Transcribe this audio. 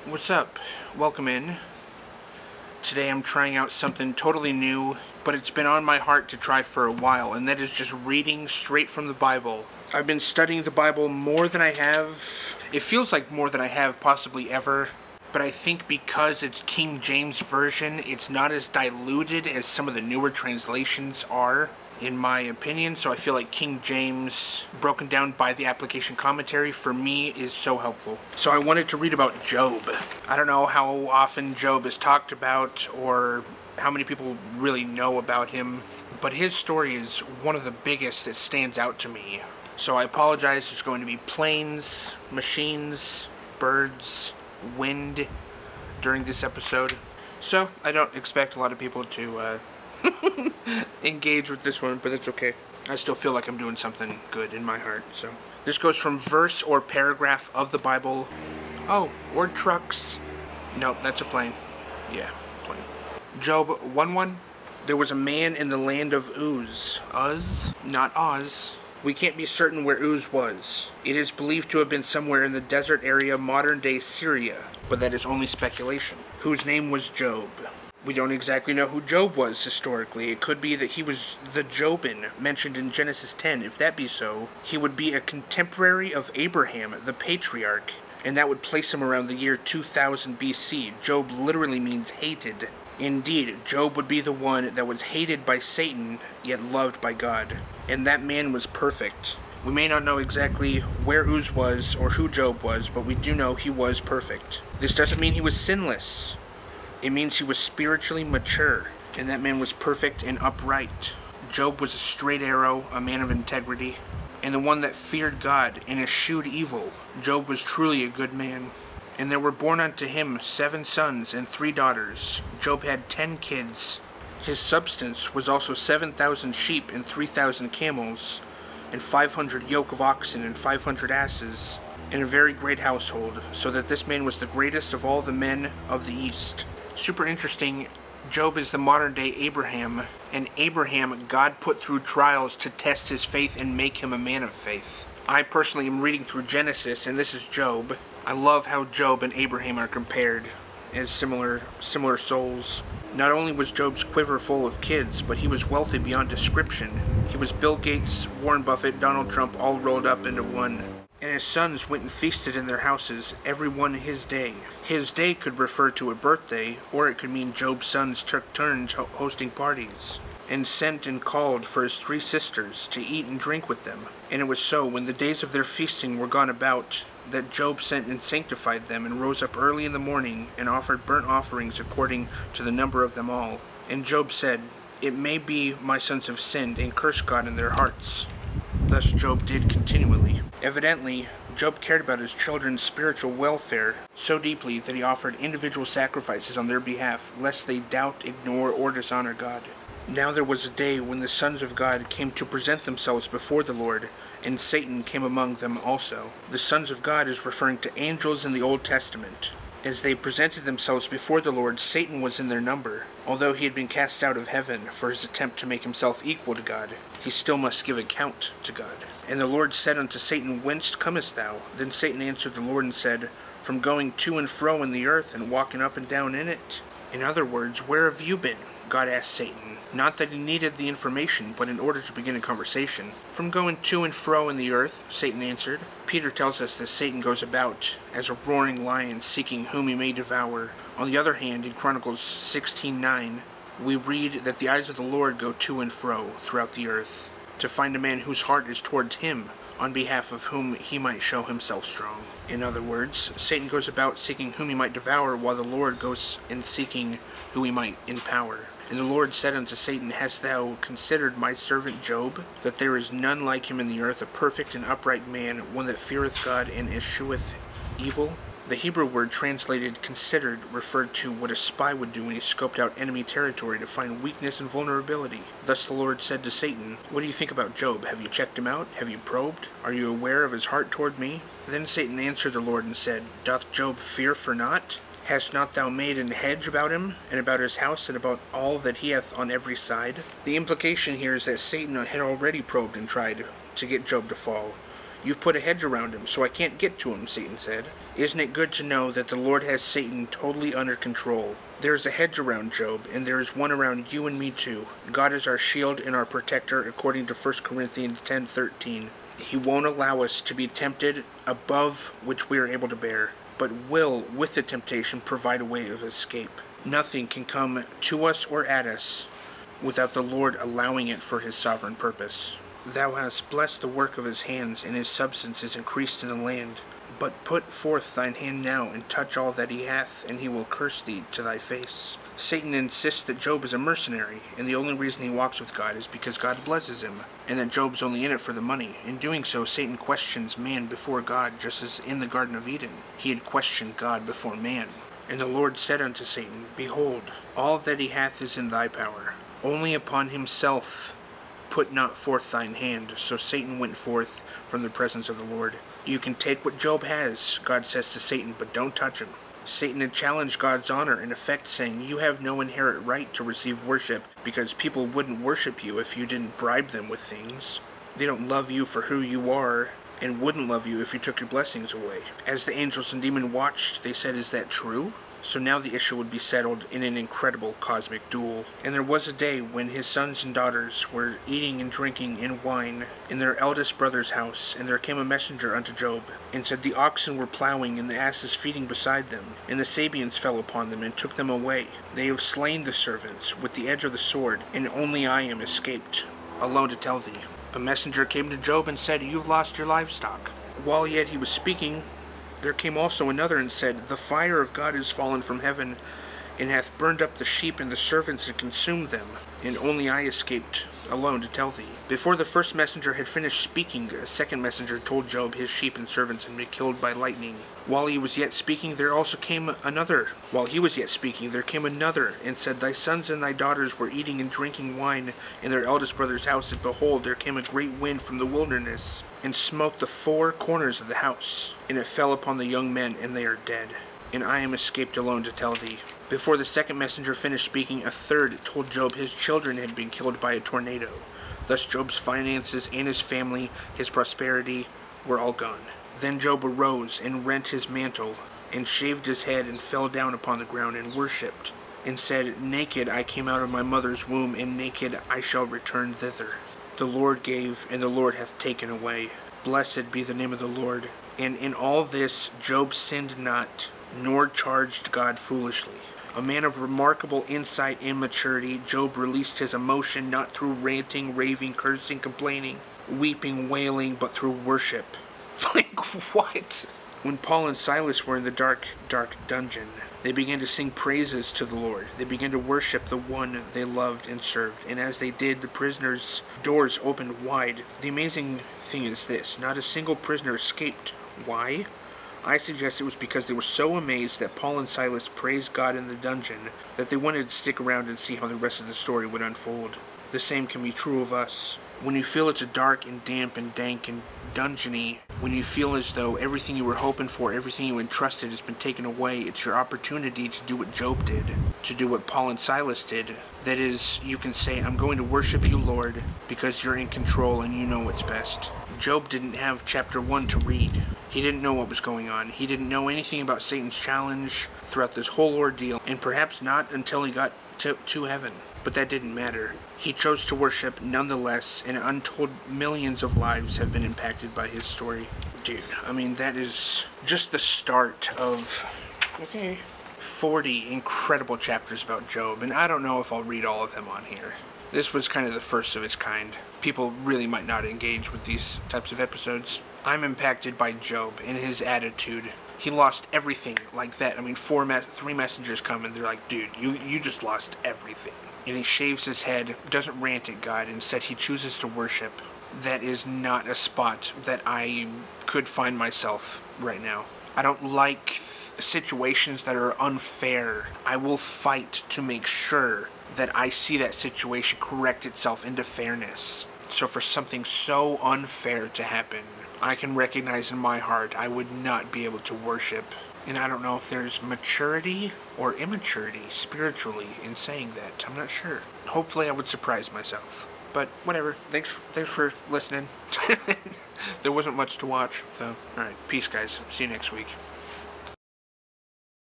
What's up? Welcome in. Today I'm trying out something totally new, but it's been on my heart to try for a while, and that is just reading straight from the Bible. I've been studying the Bible more than I have. It feels like more than I have possibly ever, but I think because it's King James Version, it's not as diluted as some of the newer translations are, in my opinion. So I feel like King James, broken down by the application commentary, for me is so helpful. So I wanted to read about Job. I don't know how often Job is talked about or how many people really know about him, but his story is one of the biggest that stands out to me. So I apologize, there's going to be planes, machines, birds, wind during this episode. So I don't expect a lot of people to engage with this one, but that's okay. I still feel like I'm doing something good in my heart. So this goes from verse or paragraph of the Bible. Oh, or trucks. Nope, that's a plane. Yeah, plane. Job 1:1. There was a man in the land of Uz. Uz? Not Oz. We can't be certain where Uz was. It is believed to have been somewhere in the desert area modern-day Syria, but that is only speculation. Whose name was Job. We don't exactly know who Job was historically. It could be that he was the Jobin mentioned in Genesis 10. If that be so, he would be a contemporary of Abraham, the patriarch, and that would place him around the year 2000 BC. Job literally means hated. Indeed, Job would be the one that was hated by Satan, yet loved by God. And that man was perfect. We may not know exactly where Uz was or who Job was, but we do know he was perfect. This doesn't mean he was sinless. It means he was spiritually mature, and that man was perfect and upright. Job was a straight arrow, a man of integrity, and the one that feared God and eschewed evil. Job was truly a good man. And there were born unto him 7 sons and 3 daughters. Job had 10 kids. His substance was also 7,000 sheep and 3,000 camels, and 500 yoke of oxen and 500 asses, in a very great household, so that this man was the greatest of all the men of the East. Super interesting, Job is the modern day Abraham, and Abraham God put through trials to test his faith and make him a man of faith. I personally am reading through Genesis, and this is Job. I love how Job and Abraham are compared as similar souls. Not only was Job's quiver full of kids, but he was wealthy beyond description. He was Bill Gates, Warren Buffett, Donald Trump all rolled up into one. And his sons went and feasted in their houses, every one his day. His day could refer to a birthday, or it could mean Job's sons took turns hosting parties, and sent and called for his 3 sisters to eat and drink with them. And it was so, when the days of their feasting were gone about, that Job sent and sanctified them, and rose up early in the morning, and offered burnt offerings according to the number of them all. And Job said, It may be my sons have sinned, and cursed God in their hearts. Thus Job did continually. Evidently, Job cared about his children's spiritual welfare so deeply that he offered individual sacrifices on their behalf, lest they doubt, ignore, or dishonor God. Now there was a day when the sons of God came to present themselves before the Lord, and Satan came among them also. The sons of God is referring to angels in the Old Testament. As they presented themselves before the Lord, Satan was in their number. Although he had been cast out of heaven for his attempt to make himself equal to God, he still must give account to God. And the Lord said unto Satan, Whence comest thou? Then Satan answered the Lord and said, From going to and fro in the earth, and walking up and down in it. In other words, where have you been? God asked Satan. Not that he needed the information, but in order to begin a conversation. From going to and fro in the earth, Satan answered. Peter tells us that Satan goes about as a roaring lion, seeking whom he may devour. On the other hand, in Chronicles 16:9, we read that the eyes of the Lord go to and fro throughout the earth, to find a man whose heart is towards him, on behalf of whom he might show himself strong. In other words, Satan goes about seeking whom he might devour, while the Lord goes in seeking who he might empower. And the Lord said unto Satan, Hast thou considered my servant Job, that there is none like him in the earth, a perfect and upright man, one that feareth God and escheweth evil? The Hebrew word translated considered referred to what a spy would do when he scoped out enemy territory to find weakness and vulnerability. Thus the Lord said to Satan, What do you think about Job? Have you checked him out? Have you probed? Are you aware of his heart toward me? Then Satan answered the Lord and said, Doth Job fear for naught? Hast not thou made an hedge about him, and about his house, and about all that he hath on every side? The implication here is that Satan had already probed and tried to get Job to fall. You've put a hedge around him, so I can't get to him, Satan said. Isn't it good to know that the Lord has Satan totally under control? There is a hedge around Job, and there is one around you and me too. God is our shield and our protector, according to 1 Corinthians 10:13. He won't allow us to be tempted above which we are able to bear, but will, with the temptation, provide a way of escape. Nothing can come to us or at us without the Lord allowing it for his sovereign purpose. Thou hast blessed the work of his hands, and his substance is increased in the land. But put forth thine hand now, and touch all that he hath, and he will curse thee to thy face. Satan insists that Job is a mercenary, and the only reason he walks with God is because God blesses him, and that Job's only in it for the money. In doing so, Satan questions man before God, just as in the Garden of Eden he had questioned God before man. And the Lord said unto Satan, Behold, all that he hath is in thy power. Only upon himself put not forth thine hand. So Satan went forth from the presence of the Lord. You can take what Job has, God says to Satan, but don't touch him. Satan had challenged God's honor, in effect saying, you have no inherent right to receive worship, because people wouldn't worship you if you didn't bribe them with things. They don't love you for who you are, and wouldn't love you if you took your blessings away. As the angels and demon watched, they said, is that true? So now the issue would be settled in an incredible cosmic duel. And there was a day when his sons and daughters were eating and drinking in wine in their eldest brother's house, and there came a messenger unto Job, and said, the oxen were plowing, and the asses feeding beside them, and the Sabeans fell upon them, and took them away. They have slain the servants with the edge of the sword, and only I am escaped, alone to tell thee. A messenger came to Job and said, you've lost your livestock. While yet he was speaking, there came also another and said, the fire of God is fallen from heaven, and hath burned up the sheep and the servants and consumed them, and only I escaped alone to tell thee. Before the first messenger had finished speaking, a second messenger told Job his sheep and servants had been killed by lightning. While he was yet speaking, there came another, and said, thy sons and thy daughters were eating and drinking wine in their eldest brother's house, and behold, there came a great wind from the wilderness, and smote the four corners of the house, and it fell upon the young men, and they are dead. And I am escaped alone to tell thee. Before the second messenger finished speaking, a third told Job his children had been killed by a tornado. Thus Job's finances and his family, his prosperity, were all gone. Then Job arose and rent his mantle, and shaved his head, and fell down upon the ground, and worshipped, and said, naked I came out of my mother's womb, and naked I shall return thither. The Lord gave, and the Lord hath taken away. Blessed be the name of the Lord. And in all this Job sinned not, nor charged God foolishly. A man of remarkable insight and maturity, Job released his emotion not through ranting, raving, cursing, complaining, weeping, wailing, but through worship. Like, what? When Paul and Silas were in the dark dungeon, they began to sing praises to the Lord. They began to worship the one they loved and served. And as they did, the prisoners' doors opened wide. The amazing thing is this: not a single prisoner escaped. Why? I suggest it was because they were so amazed that Paul and Silas praised God in the dungeon that they wanted to stick around and see how the rest of the story would unfold. The same can be true of us. When you feel it's dark and damp and dank and dungeony, when you feel as though everything you were hoping for, everything you entrusted has been taken away, it's your opportunity to do what Job did, to do what Paul and Silas did. That is, you can say, I'm going to worship you, Lord, because you're in control and you know what's best. Job didn't have chapter 1 to read. He didn't know what was going on. He didn't know anything about Satan's challenge throughout this whole ordeal, and perhaps not until he got to heaven. But that didn't matter. He chose to worship nonetheless, and untold millions of lives have been impacted by his story. Dude, I mean, that is just the start of 40 incredible chapters about Job, and I don't know if I'll read all of them on here. This was kind of the first of its kind. People really might not engage with these types of episodes. I'm impacted by Job and his attitude. He lost everything like that. I mean, three messengers come and they're like, dude, you just lost everything. And he shaves his head, doesn't rant at God, instead he chooses to worship. That is not a spot that I could find myself right now. I don't like situations that are unfair. I will fight to make sure that I see that situation correct itself into fairness. So for something so unfair to happen, I can recognize in my heart I would not be able to worship. And I don't know if there's maturity or immaturity spiritually in saying that. I'm not sure. Hopefully I would surprise myself. But whatever. Thanks for listening. There wasn't much to watch, so alright, peace guys. See you next week.